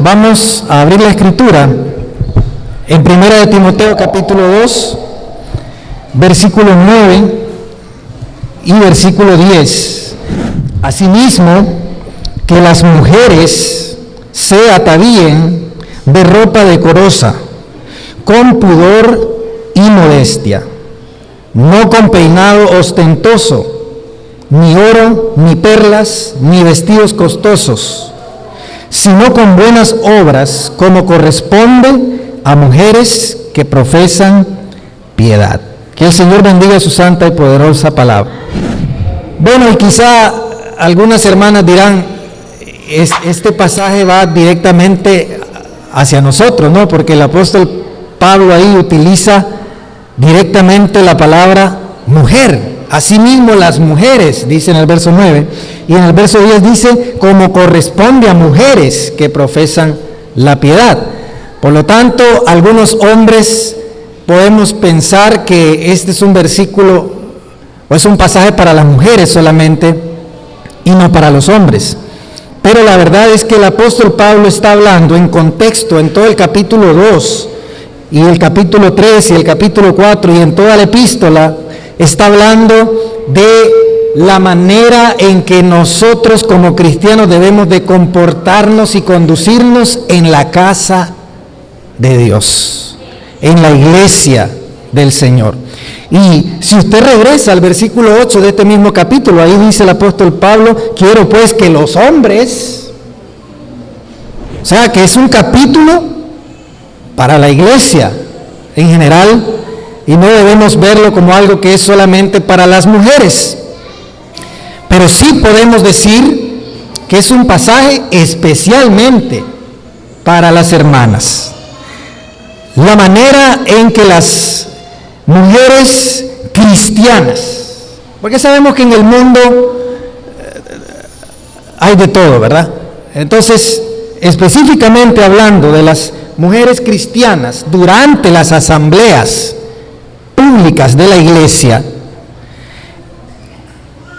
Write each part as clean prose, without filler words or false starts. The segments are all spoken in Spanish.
vamos a abrir la escritura en 1 de Timoteo capítulo 2, versículo 9 y versículo 10. Asimismo, que las mujeres se atavíen de ropa decorosa, con pudor y modestia, no con peinado ostentoso, ni oro, ni perlas, ni vestidos costosos, sino con buenas obras, como corresponde a mujeres que profesan piedad. Que el Señor bendiga su santa y poderosa palabra. Bueno, y quizá algunas hermanas dirán, este pasaje va directamente hacia nosotros, ¿no? Porque el apóstol Pablo ahí utiliza directamente la palabra mujer. Asimismo las mujeres, dice en el verso 9, y en el verso 10 dice, como corresponde a mujeres que profesan la piedad. Por lo tanto, algunos hombres podemos pensar que este es un versículo, o es un pasaje para las mujeres solamente, y no para los hombres. Pero la verdad es que el apóstol Pablo está hablando en contexto, en todo el capítulo 2, y el capítulo 3, y el capítulo 4, y en toda la epístola, está hablando de la manera en que nosotros como cristianos debemos de comportarnos y conducirnos en la casa de Dios, en la iglesia del Señor. Y si usted regresa al versículo 8 de este mismo capítulo, ahí dice el apóstol Pablo, quiero pues que los hombres, o sea que es un capítulo para la iglesia en general, y no debemos verlo como algo que es solamente para las mujeres. Pero sí podemos decir que es un pasaje especialmente para las hermanas. La manera en que las mujeres cristianas, porque sabemos que en el mundo hay de todo, ¿verdad? Entonces, específicamente hablando de las mujeres cristianas durante las asambleas públicas de la iglesia,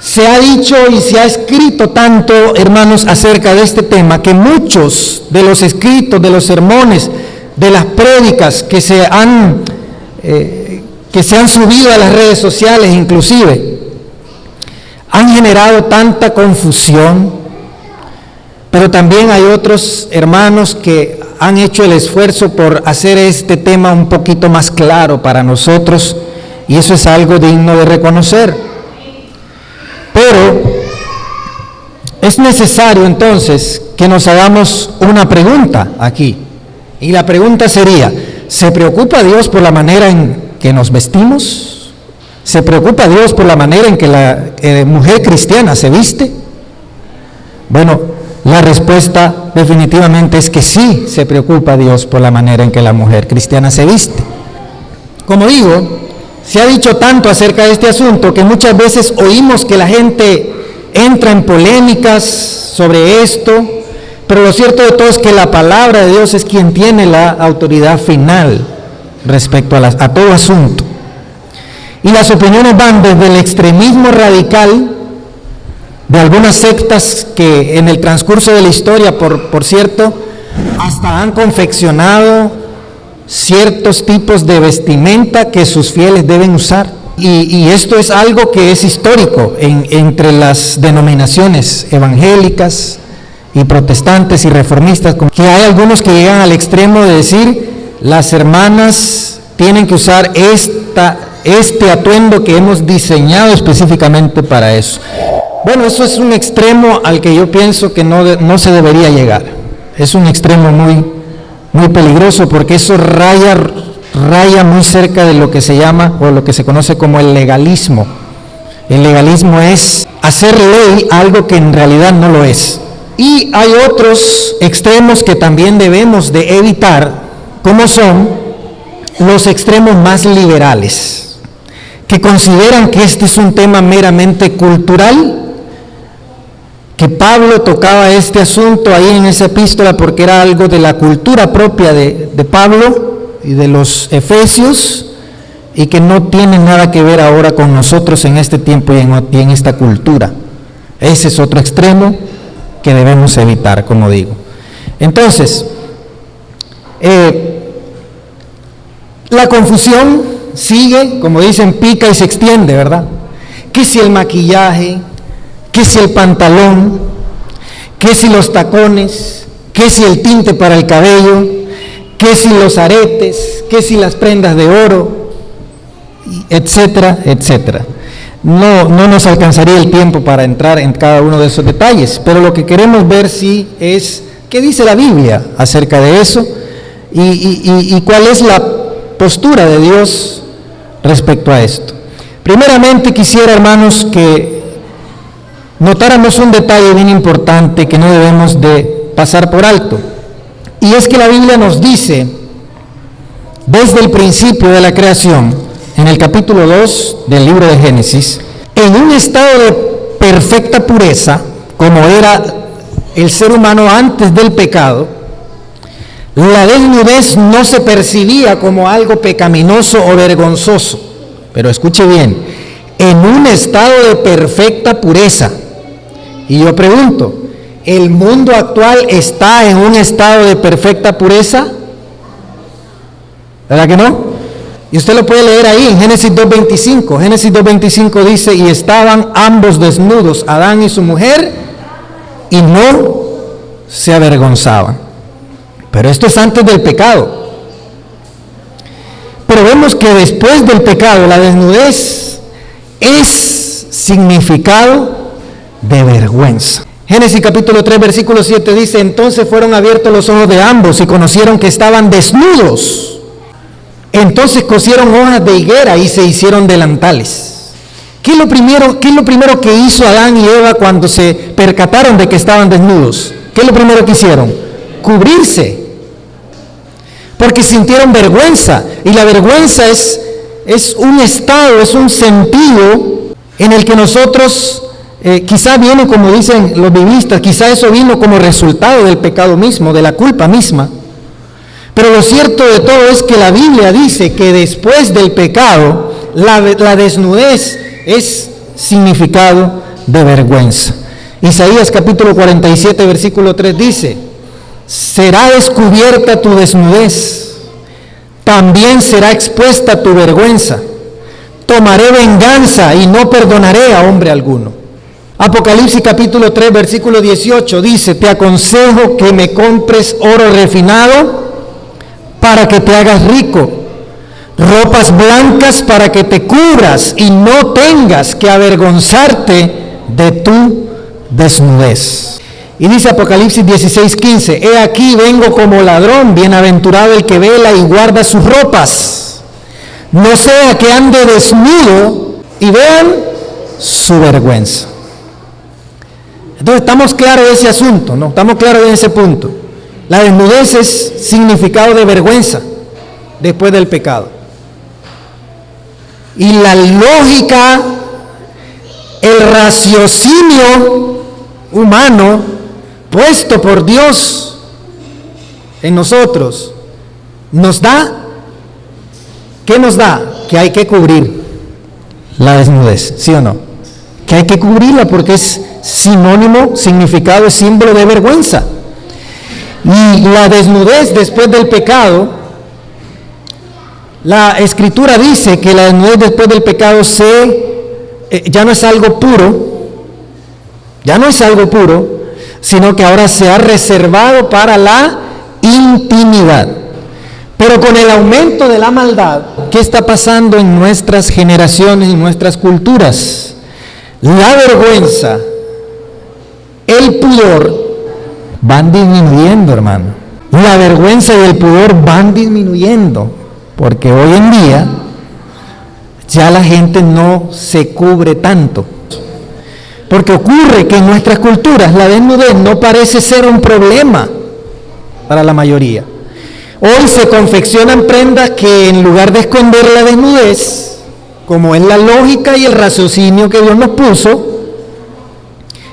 se ha dicho y se ha escrito tanto, hermanos, acerca de este tema, que muchos de los escritos, de los sermones, de las prédicas que se han subido a las redes sociales inclusive, han generado tanta confusión, pero también hay otros hermanos que han hecho el esfuerzo por hacer este tema un poquito más claro para nosotros, y eso es algo digno de reconocer. Pero es necesario entonces que nos hagamos una pregunta aquí, y la pregunta sería, ¿se preocupa Dios por la manera en que nos vestimos? ¿Se preocupa Dios por la manera en que la mujer cristiana se viste? Bueno, la respuesta definitivamente es que sí se preocupa Dios por la manera en que la mujer cristiana se viste. Como digo, se ha dicho tanto acerca de este asunto que muchas veces oímos que la gente entra en polémicas sobre esto, pero lo cierto de todo es que la palabra de Dios es quien tiene la autoridad final respecto a todo asunto. Y las opiniones van desde el extremismo radical de algunas sectas que en el transcurso de la historia, por cierto, hasta han confeccionado ciertos tipos de vestimenta que sus fieles deben usar. Y esto es algo que es histórico entre las denominaciones evangélicas y protestantes y reformistas, que hay algunos que llegan al extremo de decir, las hermanas tienen que usar este atuendo que hemos diseñado específicamente para eso. Bueno, eso es un extremo al que yo pienso que no se debería llegar. Es un extremo muy peligroso, porque eso raya muy cerca de lo que se llama o lo que se conoce como el legalismo. El legalismo es hacer ley algo que en realidad no lo es. Y hay otros extremos que también debemos de evitar, como son los extremos más liberales, que consideran que este es un tema meramente cultural, que Pablo tocaba este asunto ahí en esa epístola porque era algo de la cultura propia de Pablo y de los efesios, y que no tiene nada que ver ahora con nosotros en este tiempo y en esta cultura. Ese es otro extremo que debemos evitar, como digo. Entonces, La confusión sigue, como dicen, pica y se extiende, ¿verdad? ¿Qué si el maquillaje? ¿Qué si el pantalón? ¿Qué si los tacones? ¿Qué si el tinte para el cabello? ¿Qué si los aretes? ¿Qué si las prendas de oro? Etcétera, etcétera. No nos alcanzaría el tiempo para entrar en cada uno de esos detalles, pero lo que queremos ver sí es qué dice la Biblia acerca de eso y cuál es la postura de Dios respecto a esto. Primeramente quisiera, hermanos, que notáramos un detalle bien importante que no debemos de pasar por alto, y es que la Biblia nos dice desde el principio de la creación, en el capítulo 2 del libro de Génesis, en un estado de perfecta pureza, como era el ser humano antes del pecado, la desnudez no se percibía como algo pecaminoso o vergonzoso. Pero escuche bien, en un estado de perfecta pureza. Y yo pregunto, ¿el mundo actual está en un estado de perfecta pureza? ¿Verdad que no? Y usted lo puede leer ahí en Génesis 2.25. Génesis 2.25 dice, y estaban ambos desnudos, Adán y su mujer, y no se avergonzaban. Pero esto es antes del pecado. Pero vemos que después del pecado, la desnudez es significado de vergüenza. Génesis capítulo 3, versículo 7 dice, entonces fueron abiertos los ojos de ambos y conocieron que estaban desnudos. Entonces cosieron hojas de higuera y se hicieron delantales. ¿Qué es lo primero que hizo Adán y Eva cuando se percataron de que estaban desnudos? ¿Qué es lo primero que hicieron? Cubrirse. Porque sintieron vergüenza. Y la vergüenza es un estado, es un sentido en el que nosotros, quizá viene, como dicen los biblistas, quizá eso vino como resultado del pecado mismo, de la culpa misma. Pero lo cierto de todo es que la Biblia dice que después del pecado, la desnudez es significado de vergüenza. Isaías capítulo 47, versículo 3 dice, será descubierta tu desnudez, también será expuesta tu vergüenza. Tomaré venganza y no perdonaré a hombre alguno. Apocalipsis capítulo 3, versículo 18 dice, te aconsejo que me compres oro refinado para que te hagas rico, ropas blancas para que te cubras y no tengas que avergonzarte de tu desnudez. Y dice Apocalipsis 16:15, he aquí vengo como ladrón, bienaventurado el que vela y guarda sus ropas, no sea que ande desnudo y vean su vergüenza. Entonces estamos claros de ese asunto, ¿no? Estamos claros de ese punto. La desnudez es significado de vergüenza después del pecado. Y la lógica, el raciocinio humano puesto por Dios en nosotros, nos da, ¿qué nos da? Que hay que cubrir la desnudez, ¿sí o no? Que hay que cubrirla porque es sinónimo, significado, es símbolo de vergüenza. Y la desnudez después del pecado, la Escritura dice que la desnudez después del pecado ya no es algo puro, sino que ahora se ha reservado para la intimidad. Pero con el aumento de la maldad, ¿qué está pasando en nuestras generaciones y nuestras culturas? La vergüenza, el pudor, van disminuyendo, hermano. La vergüenza y el pudor van disminuyendo, porque hoy en día ya la gente no se cubre tanto. Porque ocurre que en nuestras culturas la desnudez no parece ser un problema para la mayoría. Hoy se confeccionan prendas que en lugar de esconder la desnudez, como es la lógica y el raciocinio que Dios nos puso,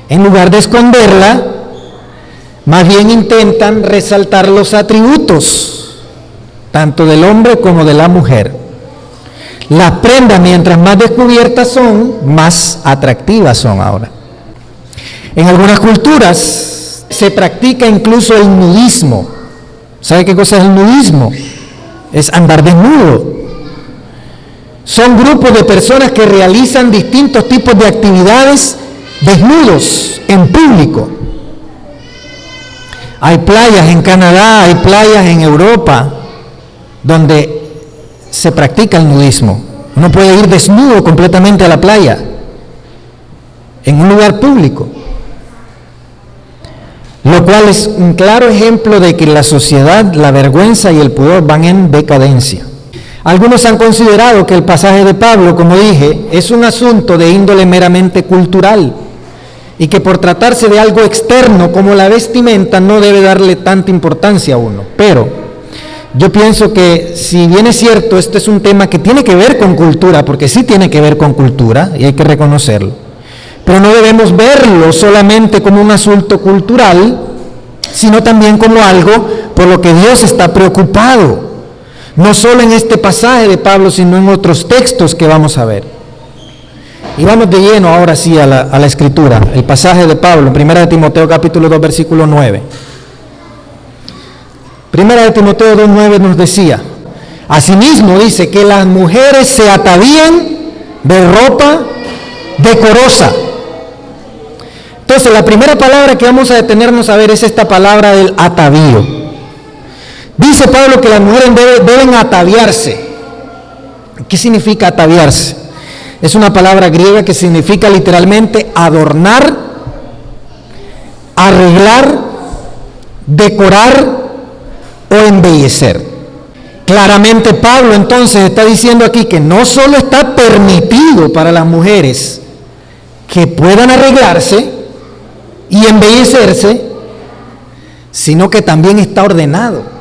en lugar de esconderla, más bien intentan resaltar los atributos, tanto del hombre como de la mujer. Las prendas, mientras más descubiertas son, más atractivas son ahora. En algunas culturas se practica incluso el nudismo. ¿Sabe qué cosa es el nudismo? Es andar desnudo. Son grupos de personas que realizan distintos tipos de actividades desnudos, en público. Hay playas en Canadá, hay playas en Europa, donde se practica el nudismo. Uno puede ir desnudo completamente a la playa, en un lugar público. Lo cual es un claro ejemplo de que la sociedad, la vergüenza y el pudor van en decadencia. Algunos han considerado que el pasaje de Pablo, como dije, es un asunto de índole meramente cultural y que por tratarse de algo externo como la vestimenta no debe darle tanta importancia a uno. Pero yo pienso que si bien es cierto, este es un tema que tiene que ver con cultura, porque sí tiene que ver con cultura y hay que reconocerlo, pero no debemos verlo solamente como un asunto cultural, sino también como algo por lo que Dios está preocupado. No solo en este pasaje de Pablo, sino en otros textos que vamos a ver. Y vamos de lleno ahora sí a la Escritura. El pasaje de Pablo, 1 de Timoteo capítulo 2, versículo 9. 1 de Timoteo 2, 9 nos decía: asimismo dice que las mujeres se atavían de ropa decorosa. Entonces la primera palabra que vamos a detenernos a ver es esta palabra del atavío. Dice Pablo que las mujeres deben ataviarse. ¿Qué significa ataviarse? Es una palabra griega que significa literalmente adornar, arreglar, decorar o embellecer. Claramente Pablo entonces está diciendo aquí que no solo está permitido para las mujeres que puedan arreglarse y embellecerse, sino que también está ordenado.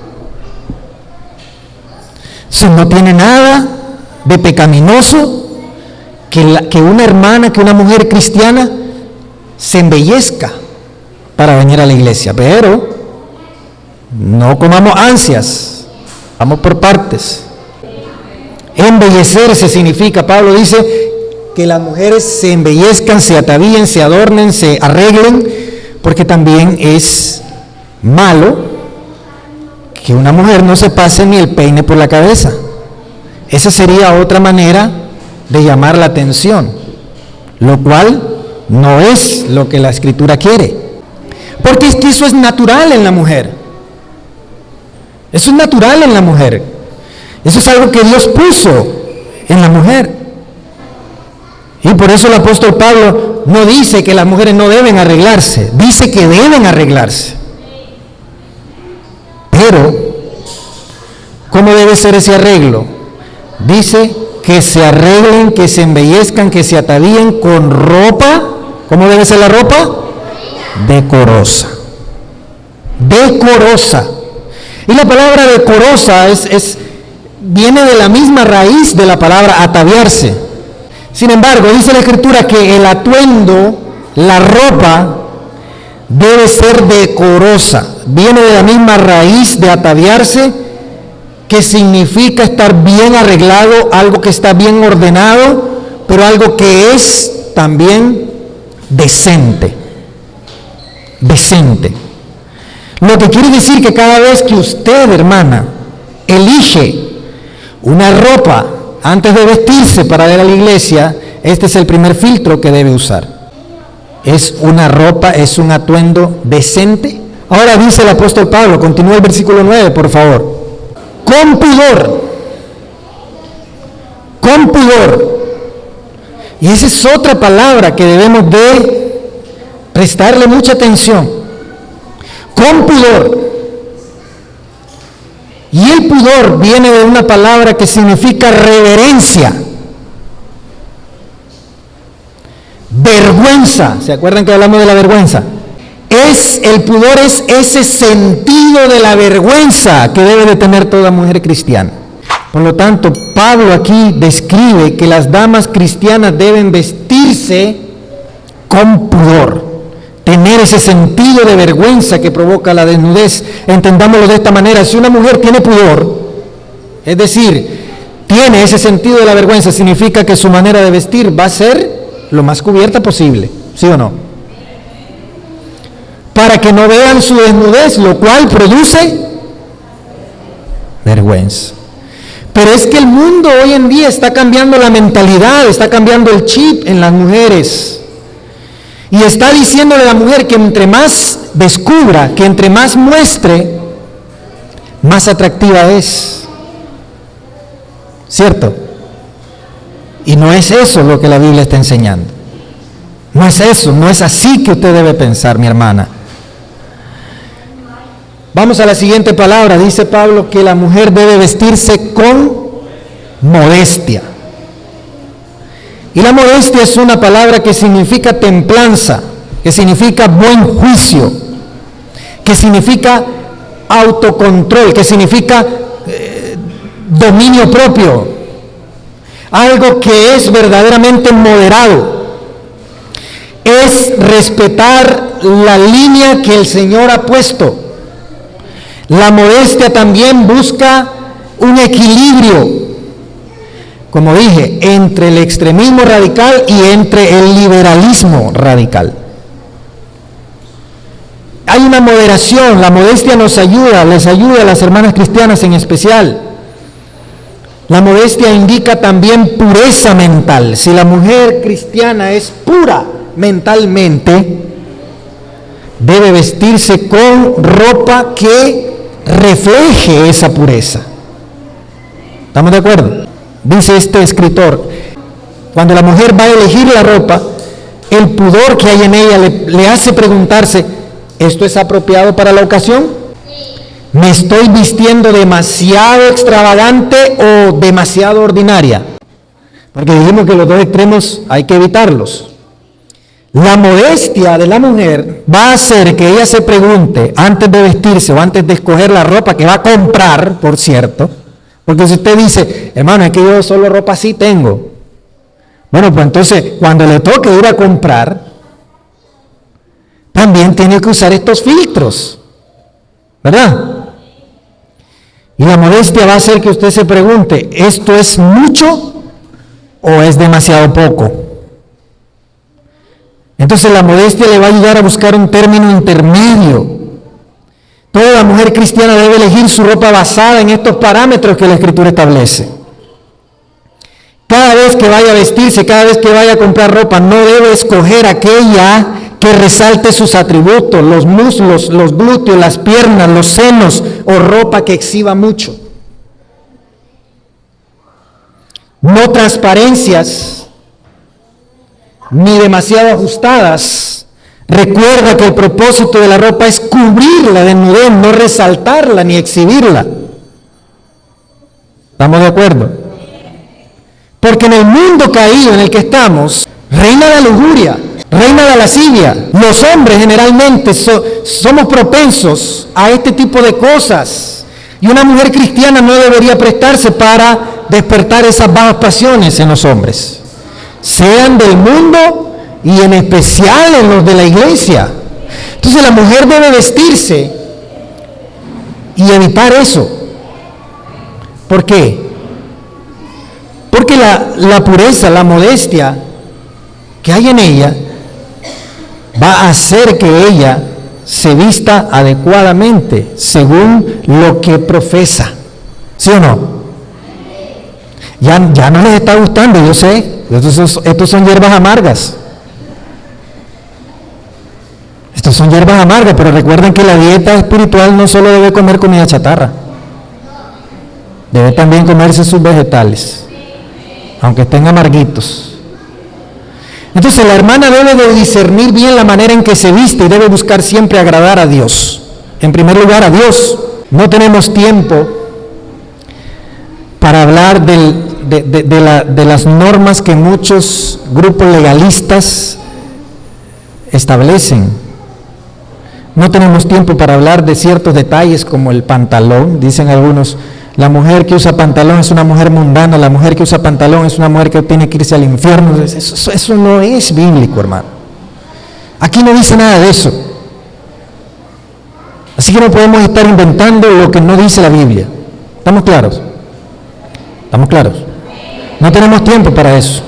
Si no tiene nada de pecaminoso que una hermana, que una mujer cristiana se embellezca para venir a la iglesia, pero no comamos ansias, vamos por partes. Embellecerse significa, Pablo dice, que las mujeres se embellezcan, se atavíen, se adornen, se arreglen, porque también es malo que una mujer no se pase ni el peine por la cabeza. Esa sería otra manera de llamar la atención, lo cual no es lo que la Escritura quiere. Porque es que eso es natural en la mujer. Eso es natural en la mujer. Eso es algo que Dios puso en la mujer. Y por eso el apóstol Pablo no dice que las mujeres no deben arreglarse, dice que deben arreglarse. Pero, ¿cómo debe ser ese arreglo? Dice que se arreglen, que se embellezcan, que se atavíen con ropa. ¿Cómo debe ser la ropa? Decorosa. Decorosa. Y la palabra decorosa viene de la misma raíz de la palabra ataviarse. Sin embargo, dice la Escritura que el atuendo, la ropa, debe ser decorosa. Viene de la misma raíz de ataviarse, que significa estar bien arreglado, algo que está bien ordenado, pero algo que es también decente. Decente. Lo que quiere decir que cada vez que usted, hermana, elige una ropa antes de vestirse para ir a la iglesia, este es el primer filtro que debe usar. ¿Es una ropa, es un atuendo decente? Ahora dice el apóstol Pablo, continúa el versículo 9, por favor. Con pudor. Con pudor. Y esa es otra palabra que debemos de prestarle mucha atención. Con pudor. Y el pudor viene de una palabra que significa reverencia, vergüenza. ¿Se acuerdan que hablamos de la vergüenza? El pudor es ese sentido de la vergüenza que debe de tener toda mujer cristiana. Por lo tanto, Pablo aquí describe que las damas cristianas deben vestirse con pudor. Tener ese sentido de vergüenza que provoca la desnudez. Entendámoslo de esta manera: si una mujer tiene pudor, es decir, tiene ese sentido de la vergüenza, significa que su manera de vestir va a ser lo más cubierta posible, ¿sí o no? Para que no vean su desnudez, lo cual produce vergüenza. Pero es que el mundo hoy en día está cambiando la mentalidad, está cambiando el chip en las mujeres. Y está diciéndole a la mujer que entre más descubra, que entre más muestre, más atractiva es. ¿Cierto? Y no es eso lo que la Biblia está enseñando. No es eso, no es así que usted debe pensar, mi hermana. Vamos a la siguiente palabra. Dice Pablo que la mujer debe vestirse con modestia. Y la modestia es una palabra que significa templanza, que significa buen juicio, que significa autocontrol, que significa dominio propio. Algo que es verdaderamente moderado. Es respetar la línea que el Señor ha puesto. La modestia también busca un equilibrio, como dije, entre el extremismo radical y entre el liberalismo radical. Hay una moderación, la modestia nos ayuda, les ayuda a las hermanas cristianas en especial. La modestia indica también pureza mental. Si la mujer cristiana es pura mentalmente, debe vestirse con ropa que refleje esa pureza. ¿Estamos de acuerdo? Dice este escritor, cuando la mujer va a elegir la ropa, el pudor que hay en ella le hace preguntarse, ¿esto es apropiado para la ocasión? ¿Me estoy vistiendo demasiado extravagante o demasiado ordinaria? Porque dijimos que los dos extremos hay que evitarlos. La modestia de la mujer va a hacer que ella se pregunte antes de vestirse o antes de escoger la ropa que va a comprar, por cierto. Porque si usted dice, hermano, es que yo solo ropa así tengo. Bueno, pues entonces cuando le toque ir a comprar, también tiene que usar estos filtros, ¿verdad? Y la modestia va a hacer que usted se pregunte, ¿esto es mucho o es demasiado poco? Entonces la modestia le va a ayudar a buscar un término intermedio. Toda mujer cristiana debe elegir su ropa basada en estos parámetros que la Escritura establece. Cada vez que vaya a vestirse, cada vez que vaya a comprar ropa, no debe escoger aquella que resalte sus atributos, los muslos, los glúteos, las piernas, los senos, o ropa que exhiba mucho. No transparencias, ni demasiado ajustadas. Recuerda que el propósito de la ropa es cubrir la desnudez, no resaltarla ni exhibirla. ¿Estamos de acuerdo? Porque en el mundo caído en el que estamos, reina la lujuria, reina la lascivia. Los hombres generalmente somos propensos a este tipo de cosas. Y una mujer cristiana no debería prestarse para despertar esas bajas pasiones en los hombres, sean del mundo y en especial en los de la iglesia. Entonces la mujer debe vestirse y evitar eso. ¿Por qué? Porque la pureza, la modestia que hay en ella va a hacer que ella se vista adecuadamente según lo que profesa. ¿Sí o no? Ya no les está gustando, yo sé. Estos son hierbas amargas. Estos son hierbas amargas, pero recuerden que la dieta espiritual no solo debe comer comida chatarra. Debe también comerse sus vegetales, aunque estén amarguitos. Entonces la hermana debe de discernir bien la manera en que se viste y debe buscar siempre agradar a Dios. En primer lugar, a Dios. No tenemos tiempo para hablar de las normas que muchos grupos legalistas establecen. No tenemos tiempo para hablar de ciertos detalles como el pantalón. Dicen algunos, la mujer que usa pantalón es una mujer mundana, la mujer que usa pantalón es una mujer que tiene que irse al infierno. Eso no es bíblico, hermano. Aquí no dice nada de eso. Así que no podemos estar inventando lo que no dice la Biblia. ¿Estamos claros? ¿Estamos claros? No tenemos tiempo para eso.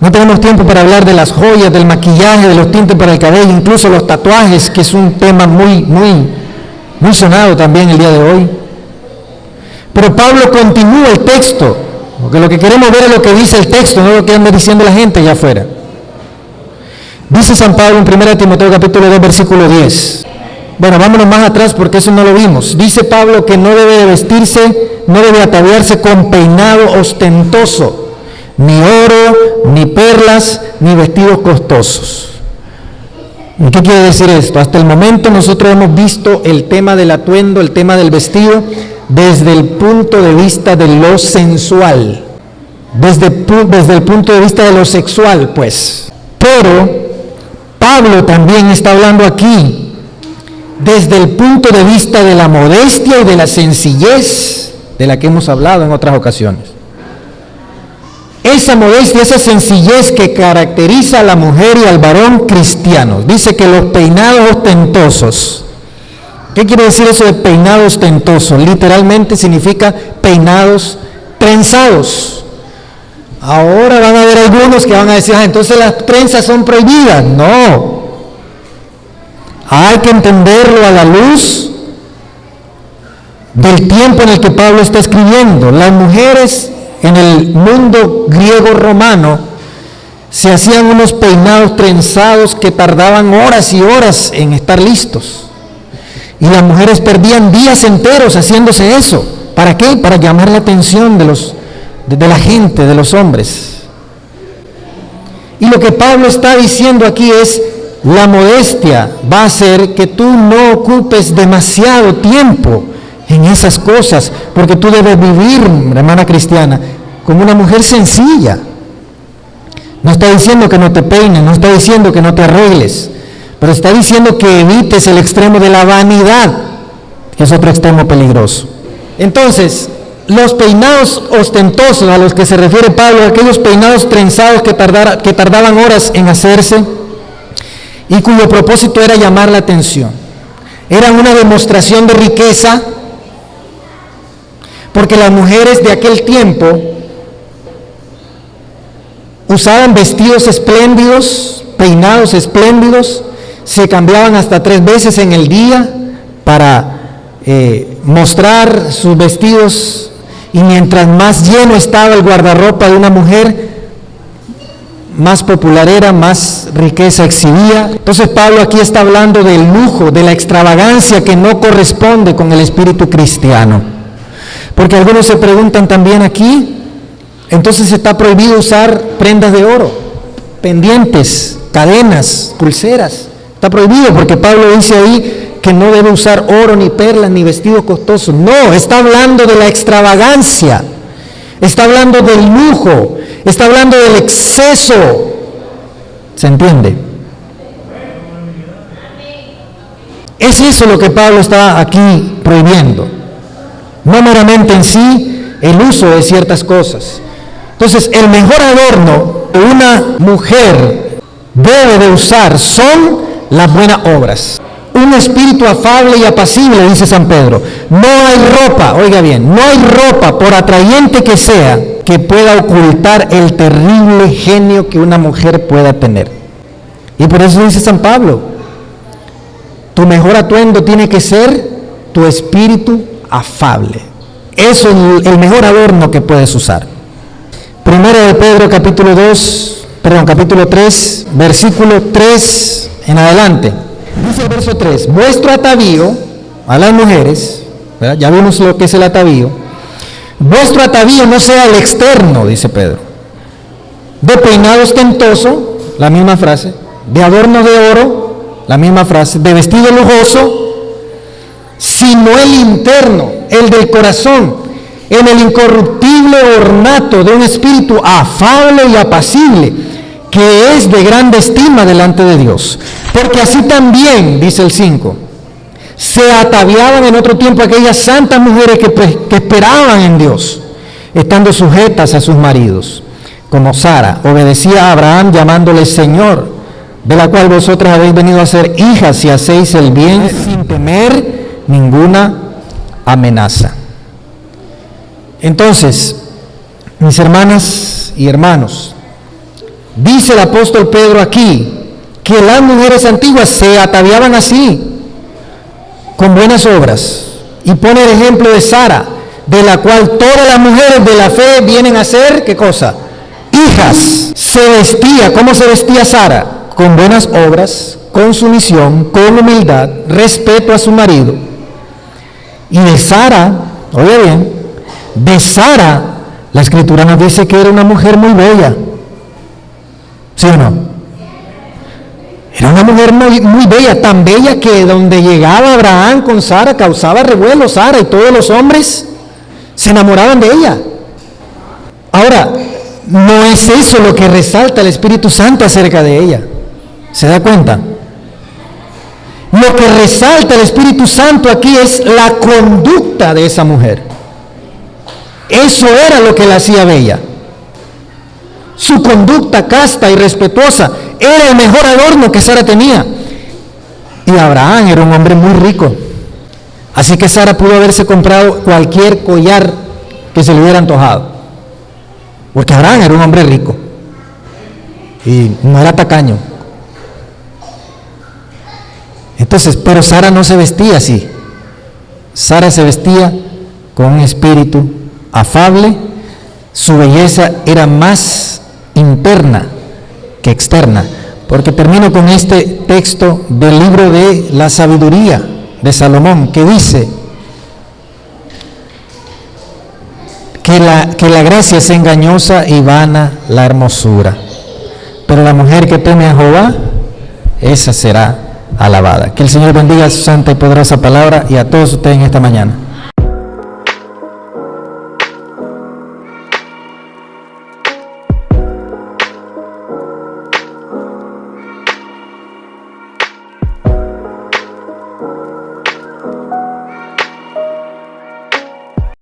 No tenemos tiempo para hablar de las joyas, del maquillaje, de los tintes para el cabello, incluso los tatuajes, que es un tema muy sonado también el día de hoy. Pero Pablo continúa el texto, porque lo que queremos ver es lo que dice el texto, no lo que anda diciendo la gente allá afuera. Dice San Pablo en 1 Timoteo capítulo 2, versículo 10. Bueno, vámonos más atrás porque eso no lo vimos. Dice Pablo que no debe de vestirse, no debe ataviarse con peinado ostentoso, ni oro, ni perlas, ni vestidos costosos. ¿Y qué quiere decir esto? Hasta el momento nosotros hemos visto el tema del atuendo, el tema del vestido, desde el punto de vista de lo sensual, desde el punto de vista de lo sexual, pues. Pero Pablo también está hablando aquí desde el punto de vista de la modestia y de la sencillez de la que hemos hablado en otras ocasiones. Esa modestia, esa sencillez que caracteriza a la mujer y al varón cristianos. Dice que los peinados ostentosos. ¿Qué quiere decir eso de peinado ostentoso? Literalmente significa peinados trenzados. Ahora van a haber algunos que van a decir, entonces las trenzas son prohibidas. No. Hay que entenderlo a la luz del tiempo en el que Pablo está escribiendo. Las mujeres en el mundo griego romano se hacían unos peinados trenzados que tardaban horas y horas en estar listos. Y las mujeres perdían días enteros haciéndose eso. ¿Para qué? Para llamar la atención de la gente, de los hombres. Y lo que Pablo está diciendo aquí es, la modestia va a hacer que tú no ocupes demasiado tiempo en esas cosas, porque tú debes vivir, hermana cristiana, como una mujer sencilla. No está diciendo que no te peines, no está diciendo que no te arregles, pero está diciendo que evites el extremo de la vanidad, que es otro extremo peligroso. Entonces, los peinados ostentosos a los que se refiere Pablo, aquellos peinados trenzados que tardaban horas en hacerse y cuyo propósito era llamar la atención, eran una demostración de riqueza, porque las mujeres de aquel tiempo usaban vestidos espléndidos, peinados espléndidos, se cambiaban hasta 3 veces en el día para mostrar sus vestidos, y mientras más lleno estaba el guardarropa de una mujer, más popular era, más riqueza exhibía. Entonces Pablo aquí está hablando del lujo, de la extravagancia que no corresponde con el espíritu cristiano. Porque algunos se preguntan también aquí, entonces está prohibido usar prendas de oro, pendientes, cadenas, pulseras. Está prohibido porque Pablo dice ahí que no debe usar oro, ni perlas, ni vestidos costosos. No, está hablando de la extravagancia, está hablando del lujo, está hablando del exceso. ¿Se entiende? Es eso lo que Pablo está aquí prohibiendo. No meramente en sí el uso de ciertas cosas. Entonces, el mejor adorno que una mujer debe de usar son las buenas obras. Un espíritu afable y apacible, dice San Pedro. No hay ropa, oiga bien, no hay ropa, por atrayente que sea, que pueda ocultar el terrible genio que una mujer pueda tener. Y por eso dice San Pablo, tu mejor atuendo tiene que ser tu espíritu afable. Eso es el mejor adorno que puedes usar. Primero de Pedro capítulo 3, versículo 3 en adelante. Dice el verso 3, vuestro atavío a las mujeres, ¿verdad? Ya vimos lo que es el atavío. Vuestro atavío no sea el externo, dice Pedro, de peinado ostentoso, la misma frase, de adornos de oro, la misma frase, de vestido lujoso, sino el interno, el del corazón, en el incorruptible ornato de un espíritu afable y apacible, que es de grande estima delante de Dios. Porque así también, dice el 5, se ataviaban en otro tiempo aquellas santas mujeres que esperaban en Dios, estando sujetas a sus maridos, como Sara obedecía a Abraham llamándole Señor, de la cual vosotras habéis venido a ser hijas si hacéis el bien sin temer ninguna amenaza. Entonces, mis hermanas y hermanos, dice el apóstol Pedro aquí que las mujeres antiguas se ataviaban así, con buenas obras, y pone el ejemplo de Sara, de la cual todas las mujeres de la fe vienen a ser, ¿qué cosa? Hijas. Se vestía, ¿cómo se vestía Sara? Con buenas obras, con sumisión, con humildad, respeto a su marido. Y de Sara, oye bien, de Sara, la Escritura nos dice que era una mujer muy bella. ¿Sí o no? Era una mujer muy, muy bella, tan bella que donde llegaba Abraham con Sara causaba revuelo Sara y todos los hombres se enamoraban de ella. Ahora, no es eso lo que resalta el Espíritu Santo acerca de ella. ¿Se da cuenta? Lo que resalta el Espíritu Santo aquí es la conducta de esa mujer. Eso era lo que la hacía bella. Su conducta casta y respetuosa era el mejor adorno que Sara tenía. Y Abraham era un hombre muy rico. Así que Sara pudo haberse comprado cualquier collar que se le hubiera antojado. Porque Abraham era un hombre rico. Y no era tacaño. Entonces, pero Sara no se vestía así. Sara se vestía con un espíritu afable. Su belleza era más interna que externa. Porque termino con este texto del libro de la sabiduría de Salomón, que dice que la gracia es engañosa y vana la hermosura, pero la mujer que teme a Jehová, esa será alabada. Que el Señor bendiga su santa y poderosa palabra y a todos ustedes en esta mañana.